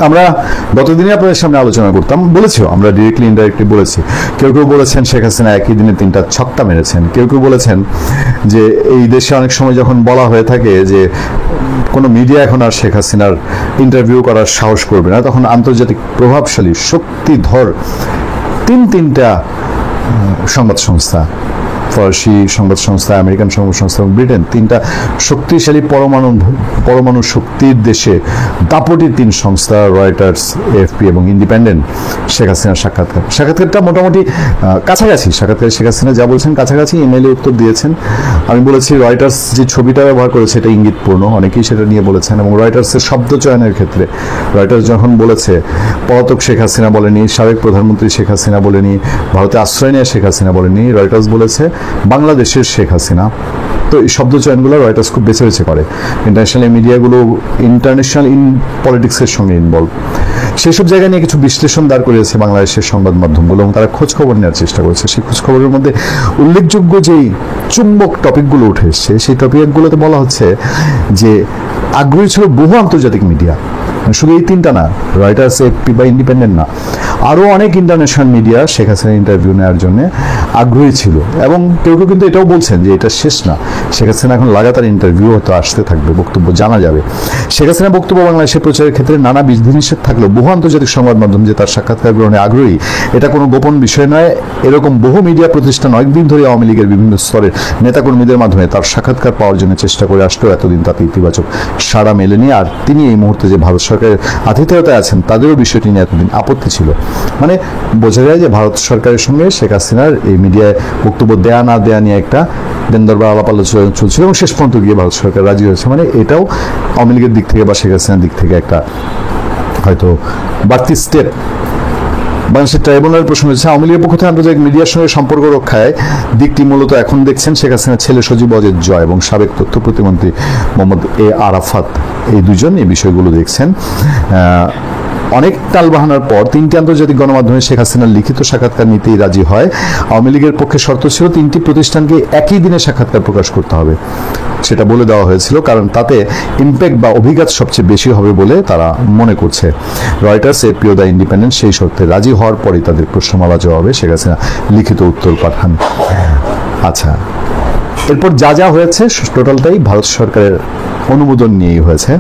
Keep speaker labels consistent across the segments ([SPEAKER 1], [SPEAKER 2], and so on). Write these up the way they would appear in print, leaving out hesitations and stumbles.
[SPEAKER 1] আমরা গতদিনে আপনাদের সামনে আলোচনা করতাম, বলেছিও আমরা ডিরেক্টলি ইনডাইরেক্টলি বলেছি। কেউ কেউ বলেছেন শেখ হাসিনা একই দিনে 3টা ছক্কা মেরেছেন। কেউ কেউ বলেছেন যে এই দেশে অনেক সময় যখন বলা হয়ে থাকে যে কোনো মিডিয়া এখন আর শেখ হাসিনার ইন্টারভিউ করার সাহস করবে না, তখন আন্তর্জাতিক প্রভাবশালী শক্তিধর তিনটা সংবাদ সংস্থা, ফরাসি সংবাদ সংস্থা, আমেরিকান সংবাদ সংস্থা এবং ব্রিটেন, 3টা শক্তিশালী পরমাণু শক্তির দেশে দাপটি 3 সংস্থা, রয়টার্স, এএফপি এবং ইন্ডিপেন্ডেন্ট, শেখ হাসিনার সাক্ষাৎকারটা মোটামুটি কাছাকাছি। সাক্ষাৎকারে শেখ হাসিনা যা বলছেন কাছাকাছি, ইমেইলে উত্তর দিয়েছেন। আমি বলেছি রয়টার্স যে ছবিটা ব্যবহার করেছে এটা ইঙ্গিতপূর্ণ, অনেকেই সেটা নিয়ে বলেছেন। এবং রয়টার্সের শব্দ চয়নের ক্ষেত্রে রয়টার্স যখন বলেছে পলাতক শেখ হাসিনা বলেনি, সাবেক প্রধানমন্ত্রী শেখ হাসিনা বলেনি, ভারতে আশ্রয় নেয় শেখ হাসিনা বলেনি, রয়টার্স বলেছে বাংলাদেশের শেখ হাসিনা। তো এই শব্দ চয়নগুলো রয়টার্স খুব বেছে বেছে করে। ইন্টারন্যাশনাল মিডিয়াগুলো ইন্টারন্যাশনাল পলিটিক্সের সঙ্গে ইনভলভ, সেসব জায়গা নিয়ে কিছু বিশ্লেষণ দাঁড় করিয়েছে বাংলাদেশের সংবাদ মাধ্যমগুলো এবং তারা খোঁজ খবর নেওয়ার চেষ্টা করেছে। সেই খোঁজ খবরের মধ্যে উল্লেখযোগ্য যেই চুম্বক টপিকগুলো উঠে এসছে, সেই টপিকগুলোতে বলা হচ্ছে যে আগ্রহী ছিল বহু আন্তর্জাতিক মিডিয়া, শুধু এই 3টা না, রয়টার্স, এএফপি বা ইন্ডিপেন্ডেন্ট না, আরও অনেক ইন্টারন্যাশনাল মিডিয়া শেখ হাসিনার ইন্টারভিউ নেওয়ার জন্য আগ্রহী ছিল। এবং কেউ কেউ কিন্তু এটাও বলছেন যে এটা শেষ না, শেখ হাসিনা এখন লাগাতার ইন্টারভিউ হয়তো আসতে থাকবে, বক্তব্য জানা যাবে। শেখ হাসিনা বক্তব্য বাংলাদেশের প্রচারের ক্ষেত্রে নানা বিধিনিষেধ থাকলেও বহু আন্তর্জাতিক সংবাদ মাধ্যম যে তার সাক্ষাৎকার গ্রহণে আগ্রহী, এটা কোনো গোপন বিষয় নয়। এরকম বহু মিডিয়া প্রতিষ্ঠান অনেকদিন ধরে আওয়ামী লীগের বিভিন্ন স্তরের নেতাকর্মীদের মাধ্যমে তার সাক্ষাৎকার পাওয়ার জন্য চেষ্টা করে আসলেও এতদিন তাতে ইতিবাচক সাড়া মেলেনি। আর তিনি এই মুহূর্তে যে ভারত সরকারের আতিথেয়তায় আছেন তাদেরও বিষয়টি নিয়ে এতদিন আপত্তি ছিল। মানে বোঝা যায় যে ভারত সরকারের সঙ্গে শেখ হাসিনার এই মিডিয়ায় বক্তব্য দেয়া না দেয়া নিয়ে একটা দেনদরবার আলাপ আলোচনা চলছিল এবং শেষ পর্যন্ত গিয়ে ভারত সরকার রাজি হয়েছে। মানে এটাও আওয়ামী লীগের দিক থেকে বা শেখ হাসিনার দিক থেকে একটা হয়তো বাড়তি স্টেপ। বাংলাদেশের ট্রাইব্যুনালের প্রশ্ন হচ্ছে আওয়ামী লীগের পক্ষ থেকে আন্তর্জাতিক মিডিয়ার সঙ্গে সম্পর্ক রক্ষায় দিকটি মূলত এখন দেখছেন শেখ হাসিনার ছেলে সজীব ওয়াজেদ জয় এবং সাবেক তথ্য প্রতিমন্ত্রী মোহাম্মদ এ আরাফাত, এই দুজন এই বিষয়গুলো দেখছেন। অনেক টালবাহানার পর 3টি আন্তর্জাতিক গণমাধ্যমে শেখ হাসিনার লিখিত সাক্ষাৎকার নিতেই রাজি হয়। আওয়ামী লীগের পক্ষে শর্ত ছিল 3টি প্রতিষ্ঠানকে একই দিনে সাক্ষাৎকার প্রকাশ করতে হবে, সেটা বলে দেওয়া হয়েছিল, কারণ তাতে ইম্প্যাক্ট বা অভিঘাত সবচেয়ে বেশি হবে বলে তারা মনে করছে। রয়টার্স, এপিও, দ্য ইন্ডিপেন্ডেন্ট সেই শর্তে রাজি হওয়ার পরই তাদের প্রশ্নমালা জবাবে শেখ হাসিনা লিখিত উত্তর পাঠান। আচ্ছা, এরপর যা হয়েছে টোটালটাই ভারত সরকারের অনুমোদন নিয়েই হয়েছে।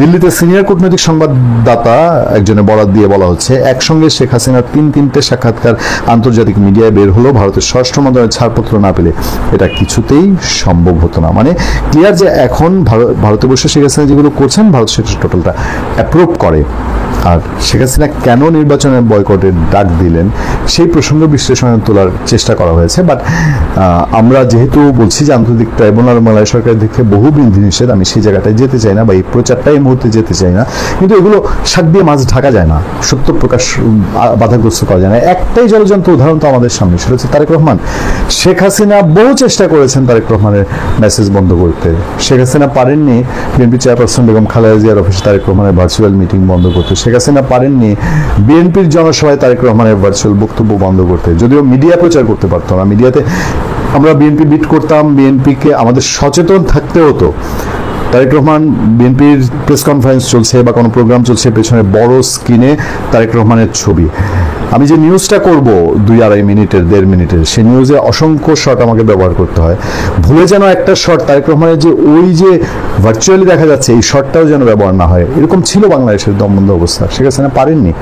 [SPEAKER 1] দিল্লিতে সিনিয়র কূটনৈতিক সংবাদদাতা একজনের বরাত দিয়ে বলা হচ্ছে একসঙ্গে শেখ হাসিনার 3 সাক্ষাৎকার আন্তর্জাতিক মিডিয়ায় বের হলো, ভারতের স্বরাষ্ট্র মন্ত্রণালয়ের ছাড়পত্র না পেলে এটা কিছুতেই সম্ভব হতো না। মানে ক্লিয়ার যে এখন ভারতে বসে শেখ হাসিনা যেগুলো করছেন ভারত সেটা টোটালটা অ্যাপ্রুভ করে। আর শেখ হাসিনা কেন নির্বাচনের বয়কটের ডাক দিলেন সেই প্রসঙ্গ বিশ্লেষণ তোলার চেষ্টা করা হয়েছে। বাট আমরা যেহেতু বলছি যে আন্তর্জাতিক ট্রাইব্যুনাল মালয় সরকারের দিকে বহু বিধিনিষেধ, আমি সেই জায়গাটায় যেতে চাই না বা এই প্রচারটাই এই মুহূর্তে যেতে চাই না, কিন্তু এগুলো শাক দিয়ে মাছ ঢাকা যায় না, সত্য প্রকাশ বাধাগ্রস্ত করা যায় না। একটাই জলযন্ত্র উদাহরণ তো আমাদের সামনে, সেটা হচ্ছে তারেক রহমান। শেখ হাসিনা বহু চেষ্টা করেছেন তারেক রহমানের মেসেজ বন্ধ করতে, শেখ হাসিনা পারেননি বিএনপি চেয়ারপারসন বেগম খালেদা জিয়ার অফিসে তারেক রহমানের ভার্চুয়াল মিটিং বন্ধ করতে, শেখ হাসিনা পারেননি বিএনপির জনসভায় তারেক রহমানের ভার্চুয়াল বক্তব্য বন্ধ করতে। যদিও মিডিয়া প্রচার করতে পারতো না, মিডিয়াতে আমরা বিএনপি বিট করতাম, বিএনপিকে আমাদের সচেতন থাকতে হতো। তারেক রহমান বিএনপির প্রেস কনফারেন্স চলছে বা কোনো প্রোগ্রাম চলছে, পেছনে বড় স্ক্রিনে তারেক রহমানের ছবি। আমি যে নিউজটা করব 2-2.5 মিনিটের 1.5 মিনিটের, সেই নিউজে অসংখ্য শট আমাকে ব্যবহার করতে হয়। ভুলে যেন একটা শট তারেক রহমানের যে ওই যে ভার্চুয়ালি দেখা যাচ্ছে এই শটটাও যেন ব্যবহার না হয়, এরকম ছিল বাংলাদেশের দমবন্ধ অবস্থা। শেখ হাসিনা পারেননি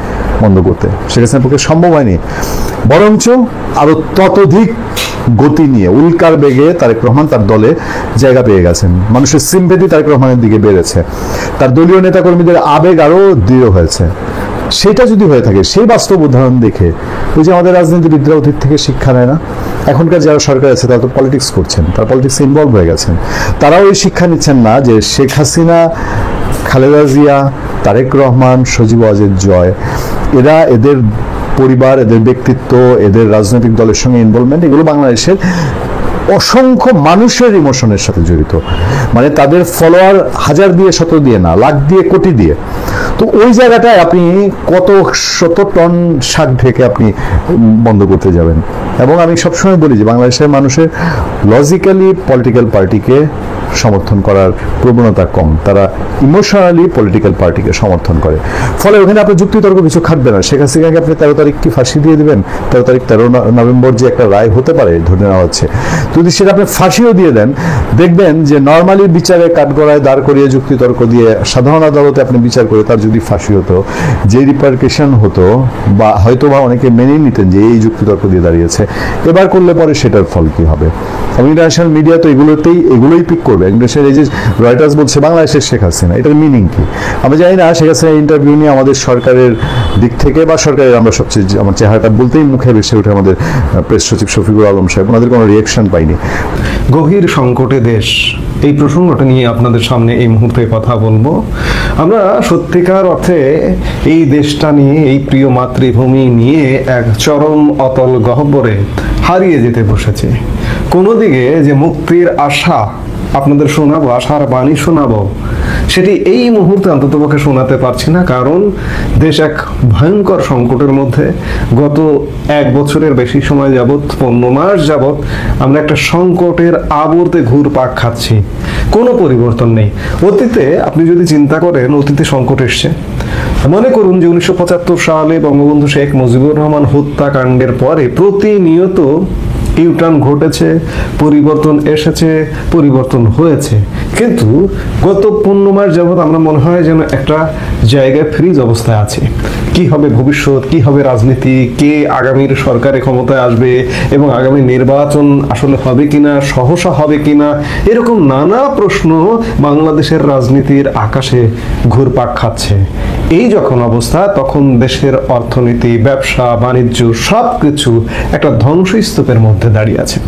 [SPEAKER 1] বন্ধ করতে, শেখ হাসিনার পক্ষে সম্ভব হয়নি, বরঞ্চ আরো ততোধিক গতি নিয়ে উল্কার বেগে তারেক রহমান তার দলে জায়গা পেয়ে গেছেন। মানুষের সিম্পেথি তারেক রহমানের দিকে বেড়েছে, তার দলীয় নেতাকর্মীদের আবেগ আরো দৃঢ় হয়েছে। সেটা যদি হয়ে থাকে, সেই বাস্তব উদাহরণ দেখে ওই যে আমাদের রাজনীতিবিদরা অতীত থেকে শিক্ষা নেয় না, এখনকার যারা সরকার আছে তারা তো পলিটিক্স করছেন, তারা পলিটিক্সে ইনভলভ হয়ে গেছেন, তারাও ওই শিক্ষা নিচ্ছেন না যে শেখ হাসিনা, খালেদা জিয়া, তারেক রহমান, সজীব ওয়াজেদ জয়, এরা এদের পরিবার, এদের ব্যক্তিত্ব, এদের রাজনৈতিক দলের সঙ্গে ইনভলভমেন্ট, এগুলো বাংলাদেশের অসংখ্য মানুষের ইমোশনের সাথে জড়িত। মানে তাদের ফলোয়ার 1000 দিয়ে 100 দিয়ে না, লাখ দিয়ে কোটি দিয়ে। তো ওই জায়গাটায় আপনি কত শত টন শাক ঢেকে আপনি বন্ধ করতে যাবেন। এবং আমি সবসময় বলি যে বাংলাদেশের মানুষের লজিক্যালি পলিটিক্যাল পার্টিকে সমর্থন করার প্রবণতা কম, তারা ইমোশনালি পলিটিক্যাল পার্টিকে সমর্থন করে। ফলে ওখানে আপনার যুক্তিতর্ক কিছু খাটবে না। শেখ হাসিনাকে আপনি 13 তারিখ কি ফাঁসি দিয়ে দেবেন? 13 নভেম্বর যে একটা রায় হতে পারে ধরে নেওয়া হচ্ছে, যদি সেটা আপনি ফাঁসিও দিয়ে দেন, দেখবেন যে নর্মালি বিচারে কাঠগড়ায় দাঁড় করিয়ে যুক্তিতর্ক দিয়ে সাধারণ আদালতে আপনি বিচার করে তার যদি ফাঁসি হতো, যে রিপারকেশন হতো বা হয়তো বা অনেকে মেনেই নিতেন যে এই যুক্তিতর্ক দিয়ে দাঁড়িয়েছে, এবার করলে পরে সেটার ফল কি হবে? ইন্টারন্যাশনাল মিডিয়া তো এগুলোই পিক করবে। এই যে রয়টার্স বলছে বাংলাদেশের শেখ হাসিনা, এটার মিনিং কি? আমরা জানি না। শেখ হাসিনা ইন্টারভিউ নিয়ে আমাদের সরকারের দিক থেকে বা সরকারের আমরা সবচেয়ে আমার চেহারাটা বলতেই মুখে ভেসে ওঠে আমাদের প্রেস সচিব শফিকুল আলম সাহেব, ওনাদের কোনো রিয়াকশন পাইনি।
[SPEAKER 2] গভীর সংকটে দেশ, এই প্রসঙ্গটা নিয়ে আপনাদের সামনে এই মুহূর্তে কথা বলবো। আমরা সত্যিকার অর্থে এই দেশটা নিয়ে, এই প্রিয় মাতৃভূমি নিয়ে এক চরম অতল গহ্বরে হারিয়ে যেতে বসেছে। কোনো দিকে যে মুক্তির আশা আপনাদের শোনাবো, আশার বাণী শোনাবো, সেটি এই মুহূর্তে অন্ততপক্ষে শোনাতে পারছি না, কারণ দেশ এক ভয়ঙ্কর সংকটের মধ্যে। গত 1 বছরের বেশি সময় যাবৎ, 15 মাস যাবৎ আমরা একটা সংকটের আবর্তে ঘুরপাক খাচ্ছি, কোনো পরিবর্তন নেই। অতীতে আপনি যদি চিন্তা করেন, অতীতে সংকট এসছে, মনে করুন যে 1975 সালে বঙ্গবন্ধু শেখ মুজিবুর রহমান হত্যাকাণ্ডের পরে প্রতিনিয়ত ইউটার্ন ঘটেছে, পরিবর্তন এসেছে, পরিবর্তন হয়েছে, কিন্তু গত 15 মাস যাবৎ আমরা মনে হয় যেন একটা জায়গায় ফ্রিজ অবস্থায় আছে। কি হবে ভবিষ্যৎ, কি হবে রাজনীতি, কে আগামীর সরকারে ক্ষমতায় আসবে এবং আগামী নির্বাচন আসলে হবে কিনা, সহসা হবে কিনা, এরকম নানা প্রশ্ন বাংলাদেশের রাজনীতির আকাশে ঘুরপাক খাচ্ছে। এই যখন অবস্থা, তখন দেশের অর্থনীতি, ব্যবসা বাণিজ্য সবকিছু একটা ধ্বংসস্তূপের মধ্যে দাঁড়িয়ে আছে।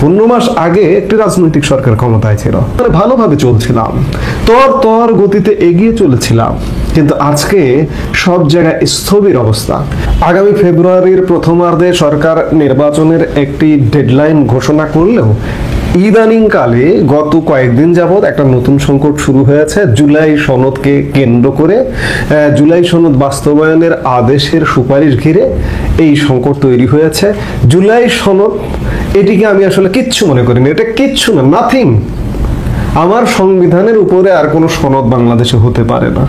[SPEAKER 2] 15 মাস আগে একটি রাজনৈতিক সরকার ক্ষমতায় ছিল, ভালোভাবে চলছিলাম, তর গতিতে এগিয়ে চলেছিলাম, কিন্তু আজকে সব জায়গায় স্থবির অবস্থা। আগামী ফেব্রুয়ারির প্রথমার্ধে সরকার নির্বাচনের একটি ডেডলাইন ঘোষণা করলেও ইদানিংকালে গত কয়েকদিন যাবৎ একটা নতুন সংকট শুরু হয়েছে। জুলাই সনদকে কেন্দ্র করে, জুলাই সনদ বাস্তবায়নের আদেশের সুপারিশ ঘিরে এই সংকট তৈরি হয়েছে। জুলাই সনদ, এটিকে আমি আসলে কিচ্ছু মনে করিনি, এটা কিচ্ছু না, নাথিং। আমার সংবিধানের উপরে আর কোনো সনদ বাংলাদেশে হতে পারে না।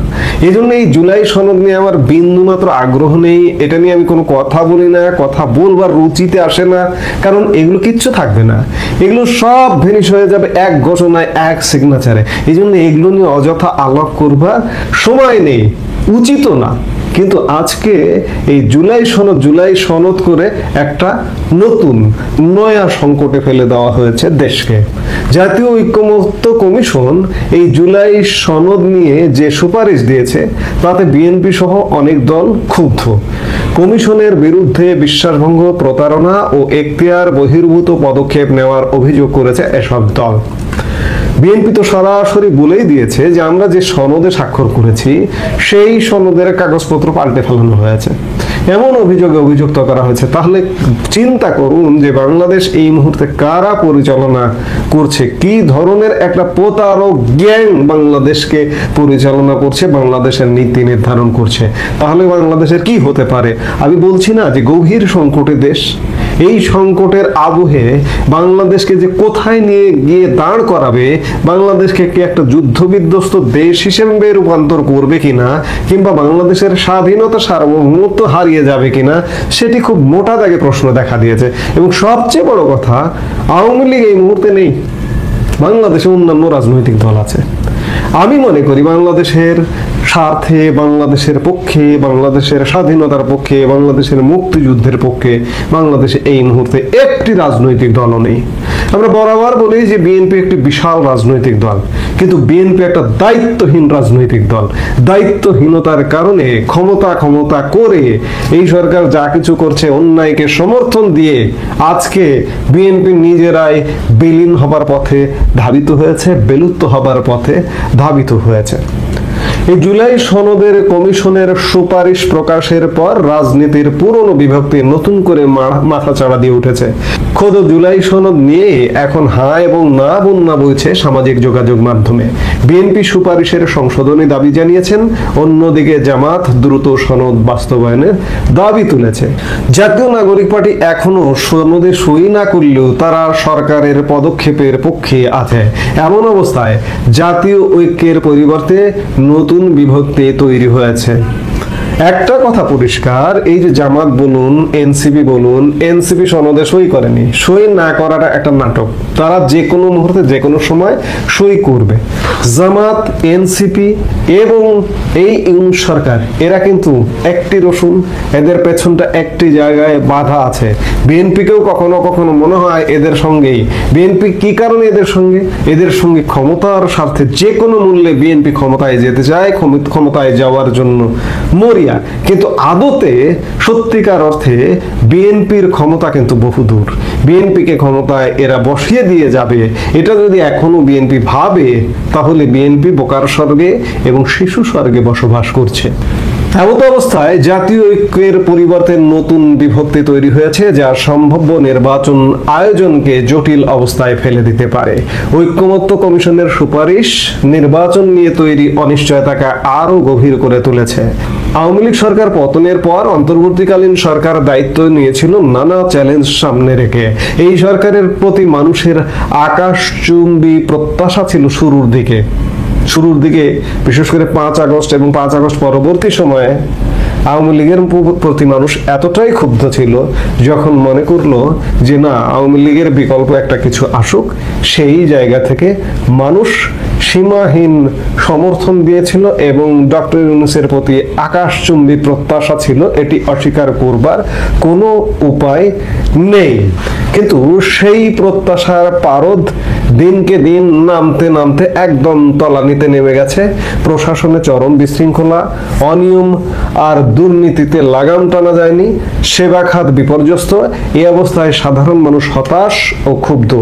[SPEAKER 2] এই জন্য এই জুলাই সনদ নিয়ে আমার বিন্দুমাত্র আগ্রহ নেই, এটা নিয়ে আমি কোনো কথা বলি না, কথা বলবার রুচিতে আসে না, কারণ এগুলো কিচ্ছু থাকবে না, এগুলো সব ভেনিশ হয়ে যাবে এক ঘোষণায়, এক সিগনেচারে। এই জন্য এগুলো নিয়ে অযথা আলাপ করবার সময় নেই, উচিত না। কিন্তু আজকে এই জুলাই সনদ করে একটা নতুন নয়া সংকটে ফেলে দেওয়া হয়েছে দেশকে। জাতীয় ঐক্যমত্য কমিশন এই জুলাই সনদ নিয়ে যে সুপারিশ দিয়েছে, তাতে বিএনপি সহ অনেক দল ক্ষুব্ধ। কমিশনের বিরুদ্ধে বিশ্বাসভঙ্গ, প্রতারণা ও এখতিয়ার বহির্ভূত পদক্ষেপ নেওয়ার অভিযোগ করেছে এসব দল। বিএনপি তো সরাসরি বলেই দিয়েছে যে আমরা যে সনদে স্বাক্ষর করেছি সেই সনদের কাগজপত্র পাল্টে ফেলানো হয়েছে, এমন অভিযোগে অভিযুক্ত করা হয়েছে। তাহলে চিন্তা করুন যে বাংলাদেশ এই মুহূর্তে কারা পরিচালনা করছে, কি ধরনের একটা প্রতারক গ্যাং বাংলাদেশকে পরিচালনা করছে, বাংলাদেশের নীতি নির্ধারণ করছে। তাহলে বাংলাদেশের কি হতে পারে? আমি বলছি না যে গভীর সংকটে দেশ, এই সংকটের আবহে বাংলাদেশকে যে কোথায় নিয়ে গিয়ে দাঁড় করাবে, বাংলাদেশকে কি একটা যুদ্ধ বিধ্বস্ত দেশ হিসেবে রূপান্তর করবে কিনা, কিংবা বাংলাদেশের স্বাধীনতা সার্বভৌমত্ব হারিয়ে যাবে কিনা, সেটি খুব মোটা দাগে প্রশ্ন দেখা দিয়েছে। এবং সবচেয়ে বড় কথা, আওয়ামী লীগ এই মুহূর্তে নেই, বাংলাদেশে অন্যান্য রাজনৈতিক দল আছে। আমি মনে করি বাংলাদেশের স্বার্থে, বাংলাদেশের পক্ষে, বাংলাদেশের স্বাধীনতার পক্ষে, বাংলাদেশের মুক্তিযুদ্ধের পক্ষে বাংলাদেশে এই মুহূর্তে একটি রাজনৈতিক দলও নেই। আমরা বরাবর বলি যে বিএনপি একটি বিশাল রাজনৈতিক দল, কিন্তু বিএনপি একটা দায়িত্বহীন রাজনৈতিক দল। দায়িত্বহীনতার কারণে ক্ষমতা করে এই সরকার যা কিছু করছে, অন্যায়কে সমর্থন দিয়ে আজকে বিএনপি নিজেরাই বিলীন হবার পথে ধাবিত হয়েছে, বিলুপ্ত হবার পথে ধাবিত হয়েছে। এই জুলাই সনদের কমিশনের সুপারিশ প্রকাশের পর রাজনীতির পুরনো বিভক্তি নতুন করে মাথাচাড়া দিয়ে উঠেছে। খোদ জুলাই সনদ নিয়ে এখন হ্যাঁ এবং না বন্যা বইছে সামাজিক যোগাযোগ মাধ্যমে। বিএনপি সুপারিশের সংশোধনী দাবি জানিয়েছেন, অন্যদিকে জামাত দ্রুত সনদ বাস্তবায়নের দাবি তুলেছে। জাতীয় নাগরিক পার্টি এখনো সনদে সই না করলেও তারা সরকারের পদক্ষেপের পক্ষে আছে। এমন অবস্থায় জাতীয় ঐক্যের পরিবর্তে নতুন বিভক্তি তৈরি হয়েছে। একটা কথা পরিষ্কার, এই যে জামাত বলুন, এনসিপি বলুন, এনসিপি সনদে সই করেনি। সই না করাটা একটা নাটক, তারা যে কোনো মুহূর্তে যে কোনো সময় সই করবে। জামাত, এনসিপি এবং এই ইউনিট সরকার এরা কিন্তু একটি রসুন, এদের পেছনটা একটি জায়গায় বাধা আছে। বিএনপিকেও কখনো কখনো মনে হয় এদের সঙ্গেই। বিএনপি কি কারণে এদের সঙ্গে ক্ষমতার স্বার্থে যে কোনো মূল্যে বিএনপি ক্ষমতায় যেতে চায়, ক্ষমতায় যাওয়ার জন্য মরিয়া। কিন্তু আদতে সত্যিকার অর্থে বিএনপির ক্ষমতা কিন্তু বহুদূর। বিএনপিকে ক্ষমতায় এরা বসিয়ে দিয়ে যাবে, এটা যদি এখনো বিএনপি ভাবে, তাহলে বিএনপি বোকার স্বর্গে এবং শিশু স্বর্গে বসবাস করছে। এমত অবস্থায় জাতীয় ঐক্যের পরিবর্তে নতুন বিভক্তি তৈরি হয়েছে, যা সম্ভাব্য নির্বাচন আয়োজনকে জটিল অবস্থায় ফেলে দিতে পারে। ঐক্যমত্য কমিশনের সুপারিশ নির্বাচন নিয়ে তৈরি অনিশ্চয়তাকে আরো গভীর করে তুলেছে। আওয়ামী লীগ সরকার পতনের পর অন্তর্বর্তীকালীন সরকার দায়িত্ব নিয়েছিল নানা চ্যালেঞ্জ সামনে রেখে। এই সরকারের প্রতি মানুষের আকাশচুম্বী প্রত্যাশা ছিল শুরুর দিকে, বিশেষ করে 5 আগস্ট এবং 5 আগস্ট পরবর্তী সময়ে আওয়ামী লীগের প্রতি মানুষ এতটাই ক্ষুব্ধ ছিল, যখন মনে করলো যে না, আওয়ামী লীগের বিকল্প একটা কিছু আসুক। সেই জায়গা থেকে মানুষ সীমাহীন সমর্থন দিয়েছিল এবং ডক্টর ইউনূসের প্রতি আকাশচুম্বী প্রত্যাশা ছিল, এটি অস্বীকার করবার কোনো উপায় নেই। কিন্তু সেই প্রত্যাশার পারদ দিনকে দিন নামতে নামতে একদম তলানিতে নেমে গেছে। প্রশাসনে চরম বিশৃঙ্খলা, অনিয়ম আর দুর্নীতিতে লাগাম টানা যায়নি, সেবা খাত বিপর্যস্ত। এই অবস্থায় সাধারণ মানুষ হতাশ ও ক্ষুব্ধ।